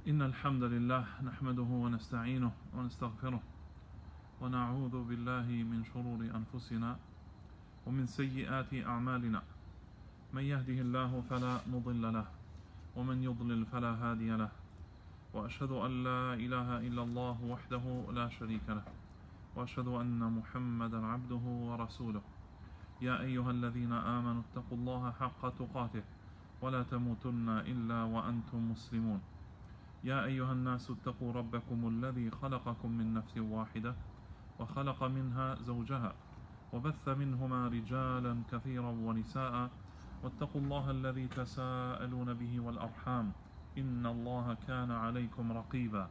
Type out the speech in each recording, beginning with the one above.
إن الحمد لله نحمده ونستعينه ونستغفره ونعوذ بالله من شرور أنفسنا ومن سيئات أعمالنا من يهده الله فلا مضل له ومن يضلل فلا هادي له وأشهد أن لا إله إلا الله وحده لا شريك له وأشهد أن محمدا عبده ورسوله يا أيها الذين آمنوا اتقوا الله حق تقاته ولا تموتن إلا وأنتم مسلمون يا أيها الناس اتقوا ربكم الذي خلقكم من نفس واحدة وخلق منها زوجها وبث منهما رجالا كثيرا ونساء واتقوا الله الذي تساءلون به والأرحام إن الله كان عليكم رقيبا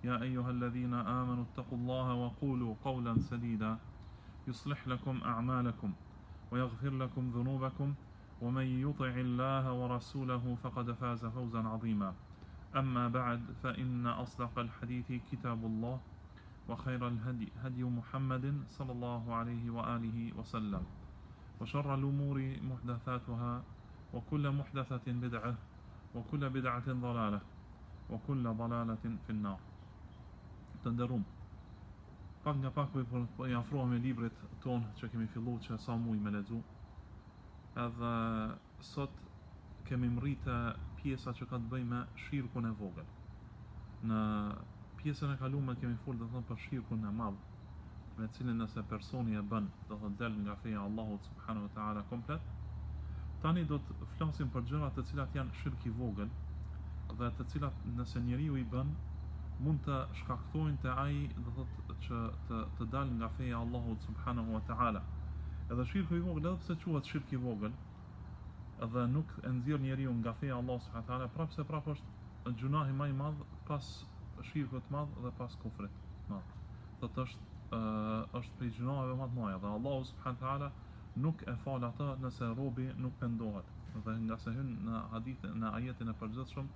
يا أيها الذين آمنوا اتقوا الله وقولوا قولا سديدا يصلح لكم أعمالكم ويغفر لكم ذنوبكم ومن يطع الله ورسوله فقد فاز فوزا عظيما أما بعد فإن أصدق الحديث كتاب الله وخير الهدي هدي محمد صلى الله عليه وآله وسلم وشر الأمور محدثاتها وكل محدثة بدعة وكل بدعة ضلالة وكل ضلالة في النار. Të nderuam, pak nga pak po i afrohemi librit ton që kemi filluar që sa muaj me lexu. Edhe sot kemi mritë pjesa që ka të bëjë me shirkun e vogël. Në pjesën e kaluar kemi folur do të thonë për shirkun e madh, me cilin nëse personi e bën, do të del nga feja e Allahut subhanahu wa taala komplet. Tani do të flasim për gjërat të cilat janë shirk i vogël dhe të cilat nëse njeriu i bën mund të shkaktojnë te ai do thotë që të dalë nga feja e Allahut subhanahu wa taala. Edhe shirku i vogël, edhe pse quhet shirk i vogël, edhe nuk e nxjerr njeriu nga feja e Allahut subhanahu wa taala, prapse prap është gjunahi më i madh pas shirkut të madh dhe pas kufrit të madh. Thotë është prej gjunaheve më të mëdha dhe Allahu subhanahu wa taala nuk e fal atë nëse robi nuk pendohet. Dhe nga se hyn në hadith në ajetin e përgjithshëm,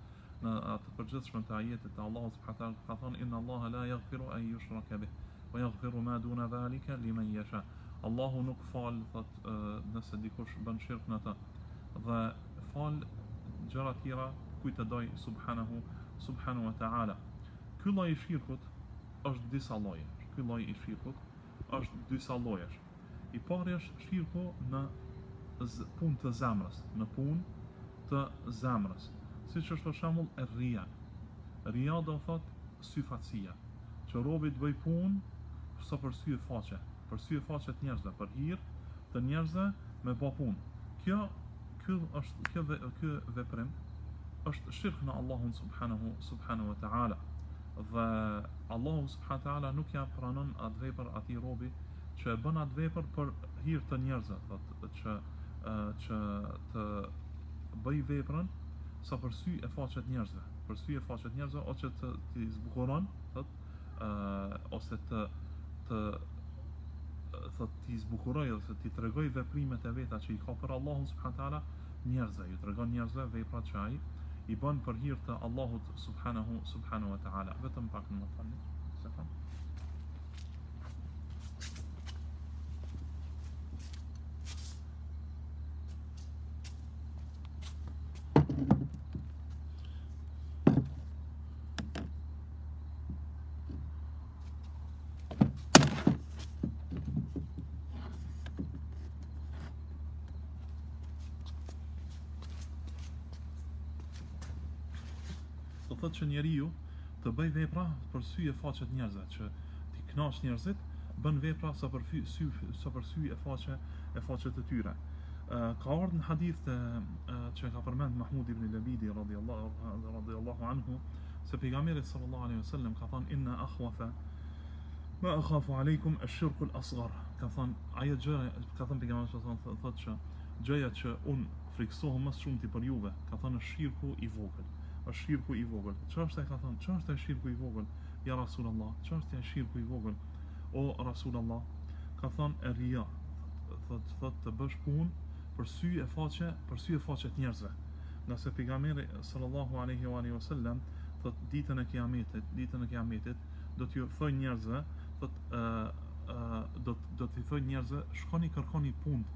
në atë përgjithshëm të ajetit të Allahut subhanahu wa taala ka thënë inna Allaha la yaghfiru an yushraka bih wa yaghfiru ma duna dhalika liman yasha. Allahu nuk fal thotë nëse dikush bën shirk në atë dhe fal gjëra të tjera kujt e doj subhanahu wa taala. Ky lloj i shirkut është disa lloje. Ky lloj i shirkut është disa llojesh. I pari është shirku në punë të zemrës, në punë të zemrës. Siç është për shembull rria. Rria do thotë syfatësia, që robi të bëj punë sa për sy e faqe, për sy e faqe të njerëzve, për hir të njerëzve me bë punë. Ky veprim është shirk në Allahun subhanahu wa taala. Dhe Allahu subhanahu wa taala nuk ja pranon atë vepër atij robi që e bën atë vepër për hir të njerëzve, thotë që të bëj veprën sa për sy e faqe të njerëzve, për sy e faqe të njerëzve ose që t'i zbukuron, thotë ose t'i zbukuroj ose t'i tregoj veprimet e veta që i ka për Allahun subhanahu wa taala njerëzve, ju tregon njerëzve veprat që ai i bën për hir të Allahut subhanahu wa taala. Vetëm pak më falni. Do thotë që njeriu të bëj vepra për sy e faqe të njerëzve, që t'i kënaq njerëzit, bën vepra sa për sy e faqe të tyre. Ka ardhur në hadith që ka përmend Mahmud ibn Labidi radhiyallahu anhu se pejgamberi sallallahu alaihi wasallam ka thënë inna akhwafa ma akhafu alaykum ash-shirku al-asghar. Ka thënë ajo gjë, ka thënë pejgamberi sallallahu alaihi wasallam thotë që gjëja që un friksohem më shumë ti për juve, ka thënë shirku i vogël. Është shirku i vogël. Ç'është ai ka thënë? Ç'është ai shirku i vogël? Ja Rasulullah, ç'është ai shirku i vogël? O Rasulullah, ka thënë ria. Thotë të bësh punë për sy e faqe të njerëzve. Nga se pejgamberi sallallahu alaihi wasallam thotë ditën e kiametit do t'ju thojë njerëzve, thotë do t'i thojë njerëzve shkoni kërkoni punë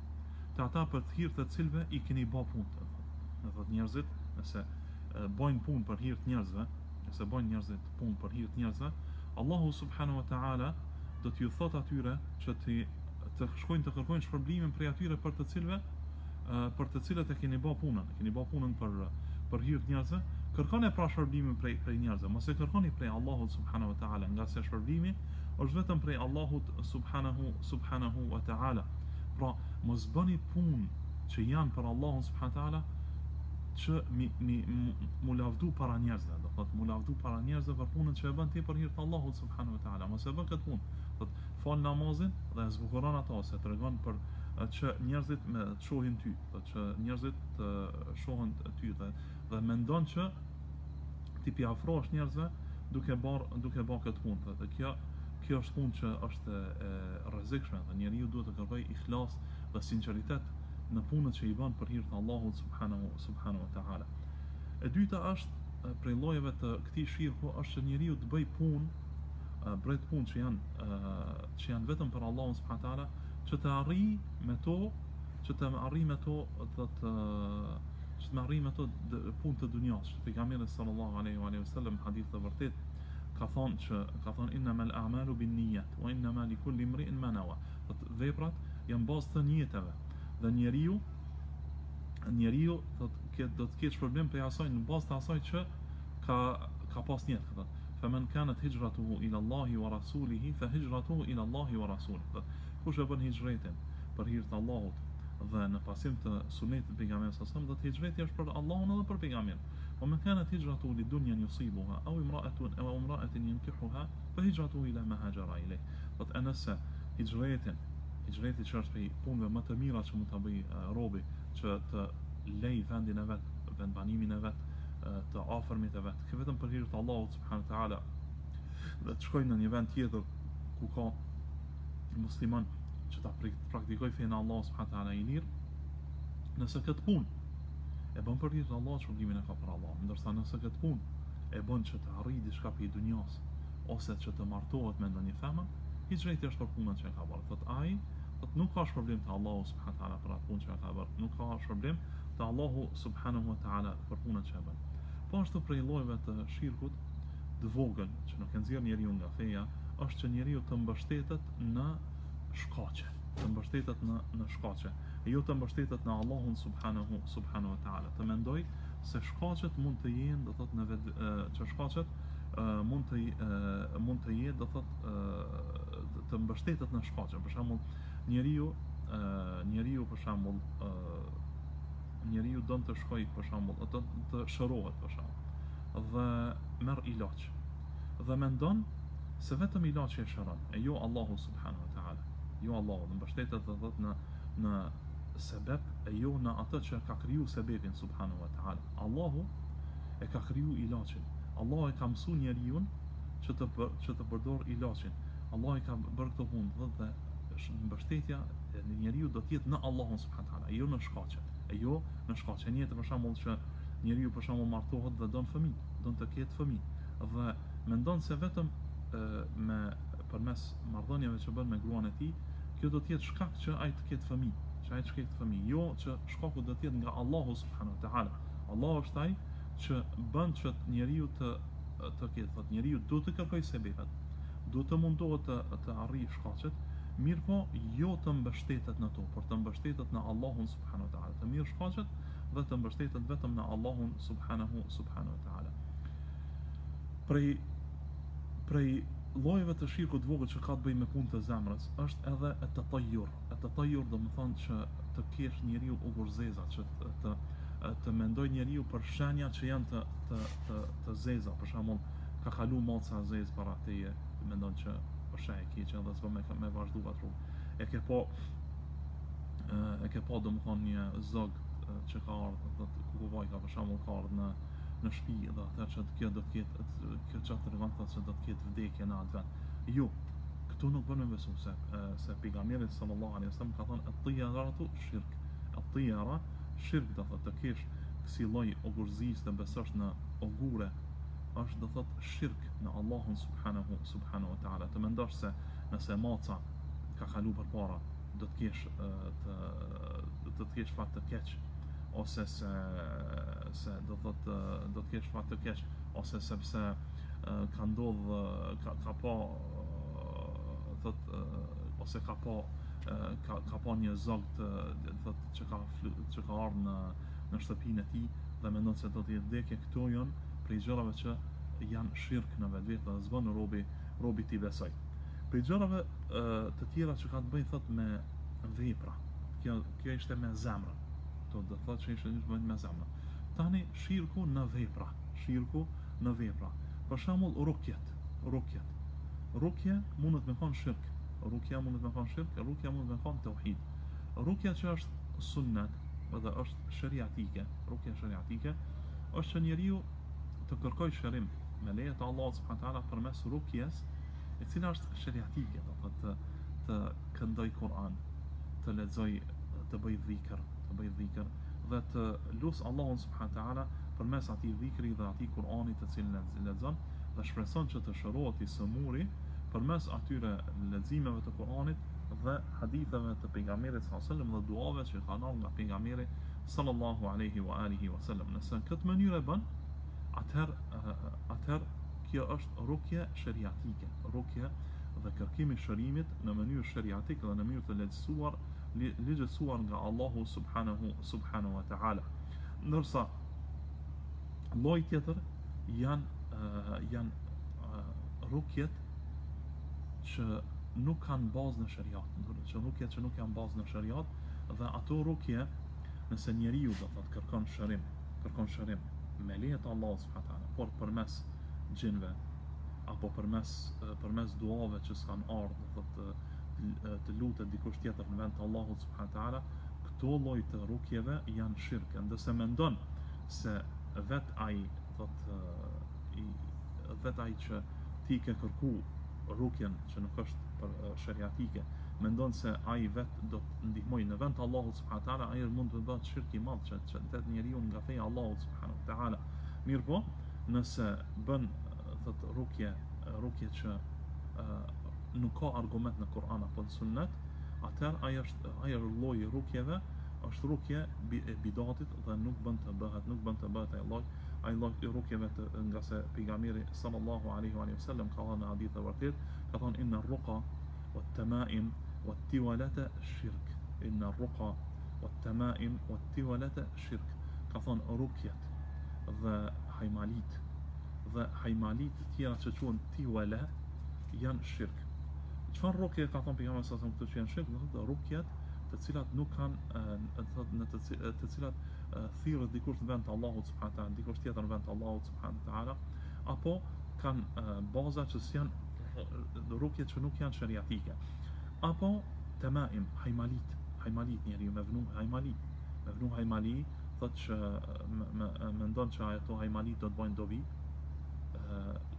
të ata për të hir të cilëve i keni bë punë. Do thotë njerëzit nëse bojnë punë për hir të njerëzve, se bojnë njerëzit punë për hir të njerëzve, Allahu subhanahu wa taala do t'ju thot atyre që të shkojnë të kërkojnë shpërblimin prej atyre për të cilët e keni bë punën për hir të njerëzve. Kërkoni pra shpërblimin prej njerëzve, mos e kërkoni prej Allahut subhanahu wa taala, nga se shpërblimi është vetëm prej Allahut subhanahu wa taala. Pra mos bëni punë që janë për Allahun subhanahu wa taala që mu lavdu para njerëzve, do thot mu lavdu para njerëzve për punën që e bën ti për hir të Allahut subhanahu wa taala. Mos e bën këtë punë. Thot fal namazin dhe e zbukuron ato, se tregon për që njerëzit të shohin ty, që njerëzit të shohin ty dhe mendon që ti pi afrohesh njerëzve duke bërë këtë punë. Dhe kjo është punë që është e rrezikshme, dhe njeriu duhet të kërkojë ikhlas dhe sinqeritet në punët që i bën për hir të Allahut subhanahu wa taala. E dyta është prej llojeve të këtij shirku është që njeriu të bëj punë që janë vetëm për Allahun subhanahu wa taala, që të arrijë me to punë të dunjas. Pejgamberi sallallahu alaihi wa sallam hadith të vërtet ka thonë innamal a'malu binniyat wa innama likulli imri'in ma nawa. Veprat janë bazë të nijeteve dhe njeriu do të ketë problem për asaj në bazë të asaj që ka pas niyet. Faman kanat hijratuhu ila Allahi wa rasulihi fa hijratuhu ila Allahi wa rasulihi. Kush e bën hijretin për hir të Allahut dhe në pasim të sunetit të pejgamberit sallallahu alaihi wasallam, do të hijreti është për Allahun edhe për pejgamberin. Wa man kanat hijratuhu lidunyan yusibuha aw imra'atin yankihuha fa hijratuhu ila ma hajara ilayh. Do të anasa hijreti që është prej punëve më të mira që mund ta bëj robi, që të lej vendin e vet, vendbanimin e vet, të afërmit e vet, që vetëm për hir të Allahut subhanahu wa taala, dhe të shkojnë në një vend tjetër ku ka musliman që ta praktikoj fenë Allahut subhanahu wa taala i lirë. Nëse këtë punë e bën për hir të Allahut, shpërblimin e ka për Allah. Ndërsa nëse këtë punë e bën që të arrijë diçka për dunjas ose që të martohet me ndonjë femër, hijreti është për punën që e ka bërë. Thot nuk ka shpërblim të Allahu subhanahu wa taala për atë punë që e ka bërë. Nuk ka shpërblim të Allahu subhanahu wa taala për punën që e bën. Po ashtu prej llojeve të shirkut të vogël që nuk e nxjerr njeriu nga feja, është që njeriu të mbështetet në shkaqe, e jo të mbështetet në Allahun subhanahu wa taala. Të mendoj se shkaqet mund të jenë, do thot në që shkaqet mund të jetë, do thot të mbështetet në shkaqe. Për shembull, njeriu për shembull njeriu don të shkojë për shembull të shërohet për shembull dhe merr ilaç dhe mendon se vetëm ilaçi e shëron, e jo Allahu subhanahu wa taala. Jo Allahu, dhe mbështetet do thot në sebeb, e jo në atë që ka kriju sebebin subhanahu wa taala. Allahu e ka kriju ilaçin. Allahu e ka mësuar njeriu që të përdor ilaçin. Allahu e ka bërë këtë punë dhe mbështetja e njeriu do të jetë në Allahun subhanahu wa taala, jo në shkaqe. Një të për shembull që njeriu për shembull martohet dhe don të ketë fëmijë dhe mendon se vetëm përmes marrëdhënieve që bën me gruan e tij, kjo do të jetë shkak që ai të ketë fëmijë, jo që shkaku do të jetë nga Allahu subhanahu wa taala. Allahu është ai që bën që njeriu të ketë, thotë njeriu duhet të kërkojë sebepet, duhet të mundohet të arrijë shkaqet, mirë po jo të mbështetet në to, por të mbështetet në Allahun subhanahu wa taala, të mirë shkaqet dhe të mbështetet vetëm në Allahun subhanahu wa taala. Prej llojeve të shirkut të vogël që ka të bëjë me punë të zemrës është edhe at-tatayyur. At-tatayyur do të thonë që të kesh njeriu ugurzeza, që të mendoj njeriu për shenja që janë të zeza. Për shembull, ka kalu moca zez para teje, mendon që është e keqe dhe s'bën me vazhdu atë rrugë. E ke po domethënë një zog që ka ardhur, ku vajka për shembull ka ardhur në shtëpi dhe atë që kjo do të ketë kjo çfarë tregon se do të ketë vdekje në atë vend. Jo, këtu nuk bën me besu se pejgamberi sallallahu alaihi wasallam ka thënë at-tiyaratu shirk. At-tiyara shirk do të kesh kësi lloj ogurzisë të besosh në ogure, është do thot shirk në Allahun subhanahu wa taala. Të mendosh se nëse maca ka kalu përpara do të kesh fat të keq, ose se do të kesh fat të kesh, ose sepse ka ndodh ka pa ose ka pa një zog që ka ardhur në shtëpinë e tij dhe mendon se do të jetë vdekje. Këto janë prej gjërave që janë shirk në vetvete dhe s'bën robi ti besoj. Prej gjërave të tjera që ka të bëjnë me vepra. Kjo ishte me zemrën. Do të thotë që ishte bëjnë me zemrën. Tani shirku në vepra. Për shembull rukjet. Rukja mundet me kon shirk. Rukja mundet me kon tauhid. Rukja që është sunnet dhe është shariatike, rukja shariatike është që njeriu të kërkoj shërim me leje të Allahut subhanahu wa taala përmes rukjes, e cila është shariatike, do thotë të këndoj Kur'an, të lexoj, të bëj dhikr dhe të lut Allahun subhanahu wa taala përmes atij dhikri dhe atij Kur'anit të cilin lexon dhe shpreson që të shërohet i sëmuri përmes atyre leximeve të Kur'anit dhe haditheve të pejgamberit sallallahu alaihi wasallam dhe duave që kanë ardhur nga pejgamberi sallallahu alaihi wa sallam. Nëse në këtë mënyrë e bën, atëherë kjo është rukje shariatike, rukje dhe kërkimi shërimit në mënyrë shariatike dhe në mënyrë të lehtësuar nga Allahu subhanahu wa taala. Ndërsa lloji tjetër janë rukjet që nuk kanë bazë në shariat, rukjet që nuk kanë bazë në shariat, dhe ato rukje, nëse njeriu do thotë kërkon shërim me leje të Allahut subhanahu wa taala, por përmes gjinve apo përmes duave që s'kan ardhur, do thotë të lutet dikush tjetër në vend të Allahut subhanahu wa taala, këto lloj të rukjeve janë shirk. Ndërsa mendon se vet ai që ti ke kërku rukjen që nuk është për shariatike, mendon se ai vet do të ndihmojë në vend të Allahut subhanahu wa taala, ai mund të bëhet shirk i madh që tet njeriu nga feja e Allahut subhanahu wa taala. Mirpo, nëse bën thot rukje që nuk ka argument në Kur'an apo në Sunnet, atëherë ai është lloji rukjeve, është rukje e bidatit dhe nuk bën të bëhet ai lloj rukjeve nga se pejgamberi sallallahu alaihi wa sallam ka thënë në hadith e vërtet, ka thënë inna ar-ruqa wat-tama'im wat-tiwalata shirk. Inna ar-ruqa wat-tama'im wat-tiwalata shirk. Ka thënë rukjet dhe hajmalit tjera që quhen tiwala janë shirk. Çfarë rukje ka thënë pejgamberi sallallahu alaihi wa sallam këto që janë shirk? Do thotë rukjet të cilat nuk kanë të cilat thirrët dikush në vend të Allahut subhanahu wa taala, dikush tjetër në vend të Allahut subhanahu wa taala, apo kanë baza që janë rukje që nuk janë shariatike, apo tamaim, hajmalit njeriu me vnu hajmali, thotë që mendon që ato hajmalit do të bëjnë dobi,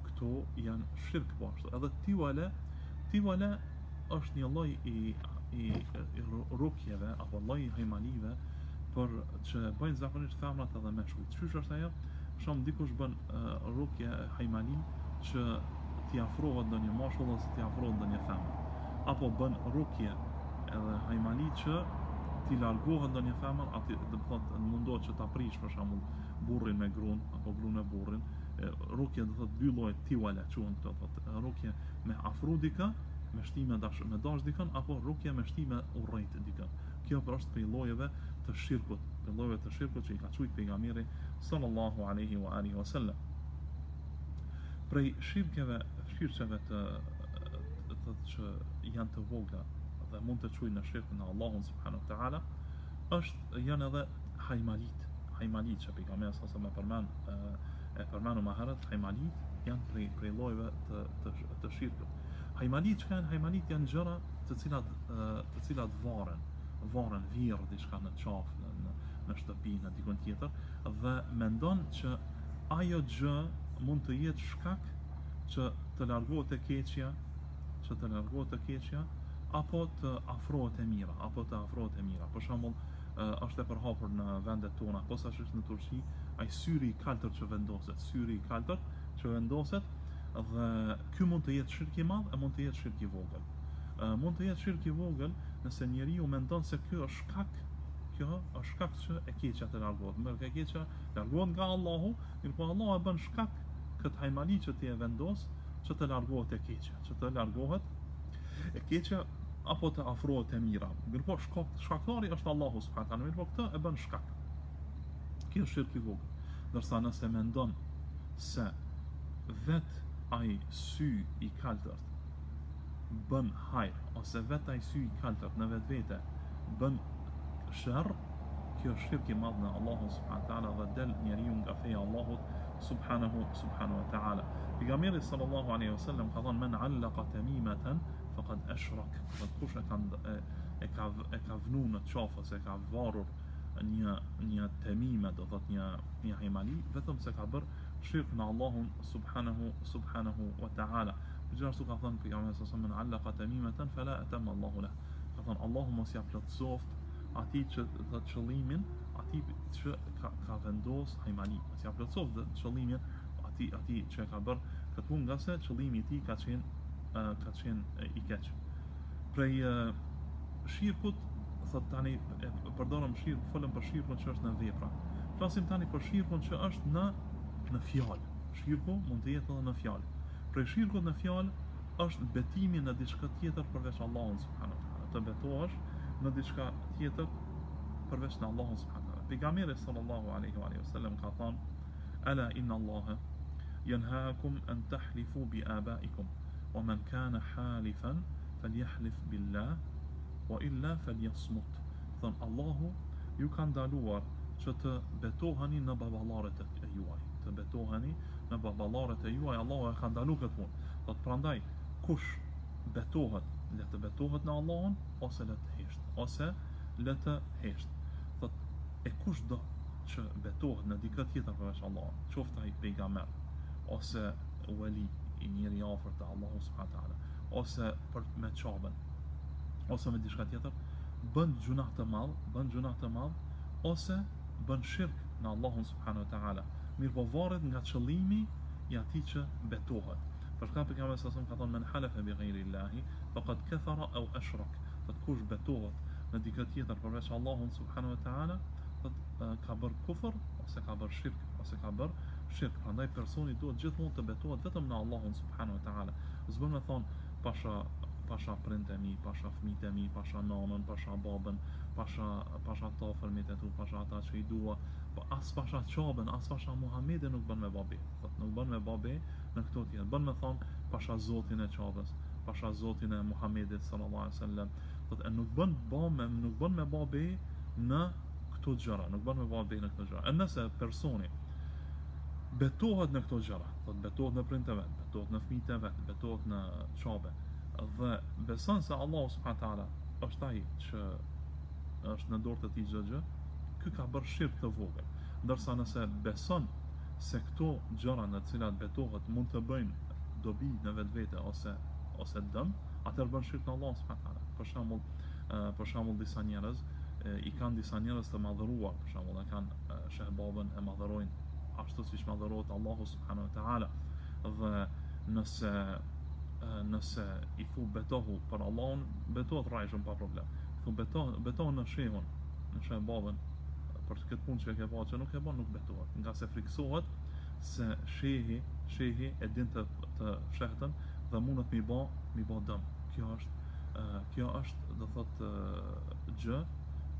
këto janë shirk po ashtu. Edhe tiwala është një lloj i rukjeve apo lloj hajmalive për që bëjnë zakonisht femrat edhe meshkujt. Çysh është ajo? Për shembull dikush bën rukje hajmali që t'i afrohet ndonjë mashkull ose t'i afrohet ndonjë femër, apo bën rukje edhe hajmali që t'i largohet ndonjë femër, aty do të thotë mundohet që ta prish për shembull burrin me gruan apo gruan me burrin. Rukja do thotë dy lloje tiwala quhen, do thotë rukje me afru dikë, me shtime me dash dikën, apo rukje me shtime urrejt dikën. Kjo është prej llojeve të shirkut, që i ka thujt pejgamberi sallallahu alaihi wa sallam. Prej shirkeve të që janë të vogla dhe mund të çojnë në shirkun e Allahut subhanahu wa taala, janë edhe hajmalit që pejgamberi sallallahu alaihi wa sallam e përmend më herët. Hajmalit janë prej llojeve të shirkut. Hajmalit janë gjëra të cilat varen virë diçka në qafë, në shtëpi, në dikon tjetër, dhe mendon që ajo gjë mund të jetë shkak që të largohet e keqja, apo të afrohet e mira, Për shembull, është e përhapur në vendet tona, posaçërisht në Turqi, ai syri i kaltër që vendoset, dhe ky mund të jetë shirk i madh e mund të jetë shirk i vogël. Mund të jetë shirk i vogël nëse njeriu mendon se ky është kjo është shkak që e keqja të largohet. Merë e keqja largohet nga Allahu, mirë po Allahu e bën shkak këtë hajmali që ti e vendos që të largohet e keqja, që të largohet e keqja apo të afrohet e mira. Mirë po shkaktari është Allahu subhanahu wa taala, mirë po këtë e bën shkak. Kjo është shirk i vogël. Ndërsa nëse mendon se vet ai sy i kaltërt bën hajr, ose vet ai sy i kaltërt në vetvete bën sherr, kjo është shirk i madh në Allahun subhanahu wa taala dhe del njeriu nga feja e Allahut subhanahu wa taala. Pejgamberi sallallahu alaihi wasallam ka thënë men allaqa tamimatan faqad ashrak. Kush e ka vënë në qafës, e ka varur një temime, do thot një hajmali, vetëm se ka bërë shirk në Allahun subhanahu wa taala. Gjithashtu ka thënë pejgamberi sallallahu alaihi wasallam men allaqa tamimatan fala atamma Allahu lah. Ka thënë Allahu mos ia plotësoft atij që të qëllimin, atij që ka vendos hajmali, mos ia plotësoft qëllimin atij që ka bërë këtë punë, nga se qëllimi i tij ka qenë i keq. Prej shirkut, thot tani përdorëm shirk, folëm për shirkun që është në vepra. Flasim tani për shirkun që është në fjalë. Shirku mund të jetë edhe në fjalë. Prej shirkut në fjalë është betimi në diçka tjetër përveç Allahut subhanahu wa taala. Të betohesh në diçka tjetër përveç në Allahun subhanahu wa taala. Pejgamberi sallallahu alaihi wasallam ka thënë: "Ala inna Allaha yanhaakum an tahlifu bi abaikum, wa man kana halifan falyahlif billah wa illa falyasmut." Thon Allahu ju ka ndaluar që të betoheni në baballarët e juaj. Të betoheni në baballarët e juaj, Allahu e ka ndaluar këtë punë. Thot prandaj kush betohet, le të betohet në Allahun ose le të hesht. Thot e kush do që betohet në dikë tjetër përveç Allahut, qoftë ai pejgamber ose wali i njëri i afërt të Allahut subhanahu wa taala, ose për me çabën, ose me diçka tjetër, bën gjunah të madh, ose bën shirk në Allahun subhanahu wa taala. Mirë po varet nga qëllimi i atij që betohet. Për shkak pejgamberi sa ka thënë men halafa bi ghayri llahi faqad kafara aw ashrak. Thot kush betohet në dikë tjetër përveç Allahun subhanahu wa taala, thot ka bër kufër ose ka bër shirk. Prandaj personi duhet gjithmonë të betohet vetëm në Allahun subhanahu wa taala. S'bën me thon pasha prindë e mi, pasha fëmijët e mi, pasha nanën, pasha babën, pasha ta fëmijët e tu, pasha ata që i dua, as pasha qabën, as pasha Muhamedit nuk bën me babe. Thot nuk bën me babe në këto tjetër. Bën me thon pasha Zotin e qabës, pasha Zotin e Muhamedit sallallahu alaihi wasallam. Thot nuk bën me babe në këto gjëra, nuk bën me babe në këto gjëra. Nëse personi betohet në këto gjëra, thot betohet në prindët e vet, betohet në fëmijët e vet, betohet në qabë, dhe beson se Allahu subhanahu wa taala është ai që është në dorë të tij çdo gjë, ky ka bërë shirk të vogël. Ndërsa nëse beson se këto gjëra në të cilat betohet mund të bëjnë dobi në vetvete ose dëm, atëherë bën shirk në Allahu subhanahu wa taala. Për shembull disa njerëz i kanë disa njerëz të madhëruar, për shembull e kanë sheh babën e madhërojnë ashtu siç madhërohet Allahu subhanahu wa taala, dhe nëse i thu betohu për Allahun, betohet rrajshëm pa problem. Thu betohu në sheh babën për këtë punë që e ke bërë që nuk e bën, nuk betohet, nga se friksohet se shehi e din të fshehtën dhe mundet mi bë dëm. Kjo është do thot gjë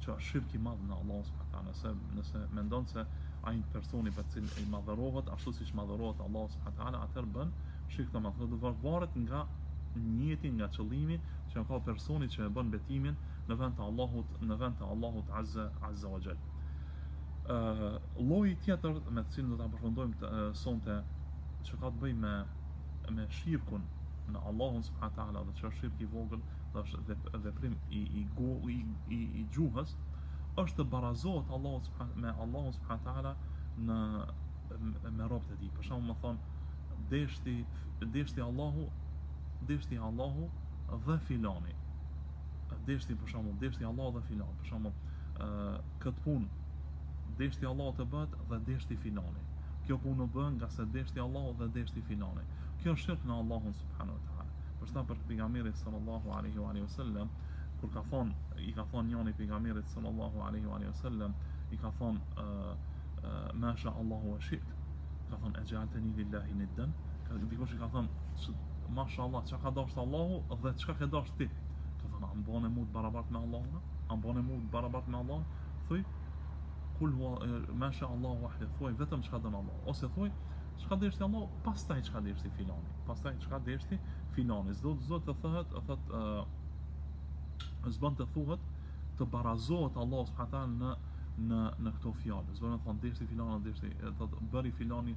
që është shirk i madh në Allahun subhanahu wa taala. Nëse mendon se ai personi për cilin i madhërohet ashtu siç madhërohet Allahu subhanahu wa taala, atëherë bën shirk të madh. Do varet nga niyeti, nga qëllimi që ka personi që e bën betimin në vend të Allahut azza wa jall. Lloji tjetër me të cilin do ta përfundojmë sonte, që ka të bëjë me shirkun në Allahun subhanahu wa taala, dhe që është shirk i vogël, dhe është veprim i gjuhës, është të barazohet me Allahun subhanahu wa taala me robët e tij. Për shembull, më thon deshti Allahu dhe filani. Për shembull, deshti Allahu dhe filani. Për shembull, këtë punë deshti Allahu të bëhet dhe deshti filani. Kjo punë u bën nga se deshti Allahu dhe deshti filani. Kjo është shirk në Allahun subhanahu wa taala. Për shkak për pejgamberin sallallahu alaihi wasallam kur ka thonë, i ka thonë njëri pejgamberit sallallahu alaihi wasallam, i ka thonë masha Allahu wa shi't, ka thonë ej'altani lillahi niddan, dikush i ka thonë masha Allah, çka ka dashur Allahu dhe çka ke dashur ti, ka thonë a mbane mu të barabart me Allahun, a mbane mu të barabart me Allahun, thuj kul masha Allahu wahid, thuj vetëm çka don Allah, ose thuj çka deshti Allah, pastaj çka deshti filani, pastaj çka deshti filani, zot të thot s'bën të thuhet të barazohet Allah subhanahu në këto fjalë. S'bën të thonë deshti filani, deshti thot bëri filani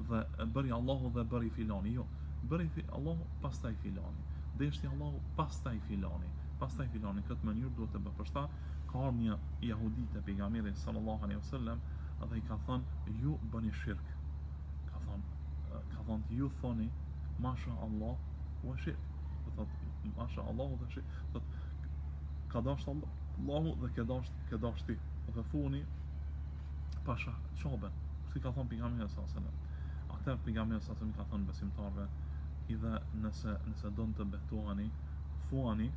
dhe bëri Allahu dhe bëri filani. Jo, bëri Allahu pastaj filani. Deshti Allahu pastaj filani. Pastaj filani. Këtë mënyrë duhet të bëj. Për shkak ka ardhur një jehudit te pejgamberi sallallahu alaihi wasallam dhe i ka thënë ju bëni shirk. Ka thonë ju thoni masha Allah wa shit. Thot masha Allah dhe shit. Thot ka dashur Allahu dhe ke dashur ti. Dhe thoni pasha çoben. Si ka thonë pejgamberi sallallahu alaihi wasallam. Atë pejgamberi sallallahu alaihi wasallam ka thonë besimtarëve, idha nëse don të betoheni, thuani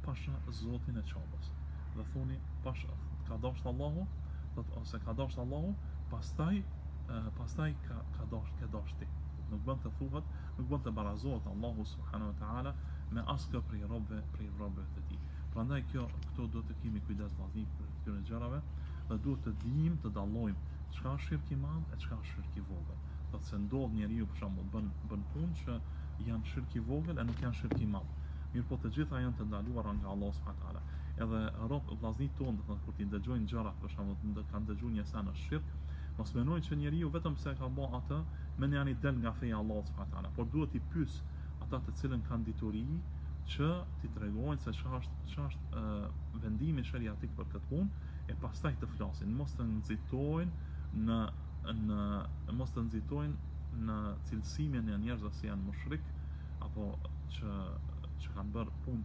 pasha Zotin e çobës. Dhe thoni pasha ka dashur Allahu, ose ka dashur Allahu, pastaj ka dashur ti. Nuk bën të thuhet, nuk bën të barazohet Allahu subhanahu wa taala me askë prej robëve të tij. Prandaj këto duhet të kemi kujdes vllaznik për këtyre gjërave dhe duhet të dijmë të dallojmë çka është shirk i madh e çka është shirk i vogël. Do të se ndodh njeriu për shembull bën punë që janë shirk i vogël e nuk janë shirk i madh. Mirë po të gjitha janë të ndaluara nga Allahu subhanahu wa taala. Edhe vllaznik tonë do të thotë kur ti dëgjojnë gjëra për shembull kanë dëgjuar një sa në shirk, mos mendojnë që njeriu vetëm pse ka bën atë mend janë i del nga feja e Allahut subhanahu wa taala, por duhet i pyes ata të cilën kanë dituri që ti tregojnë se ç'është vendimi shariatik për këtë punë e pastaj të flasin, mos të nxitojnë në cilësimin e njerëzve se janë mushrik apo që kanë bërë punë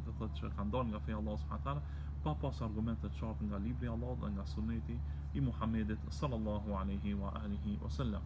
do thotë që kanë dalë nga feja e Allahut subhanahu wa taala pa pas argumente të qarta nga libri i Allahut dhe nga suneti i Muhamedit sallallahu alaihi wa alihi wasallam.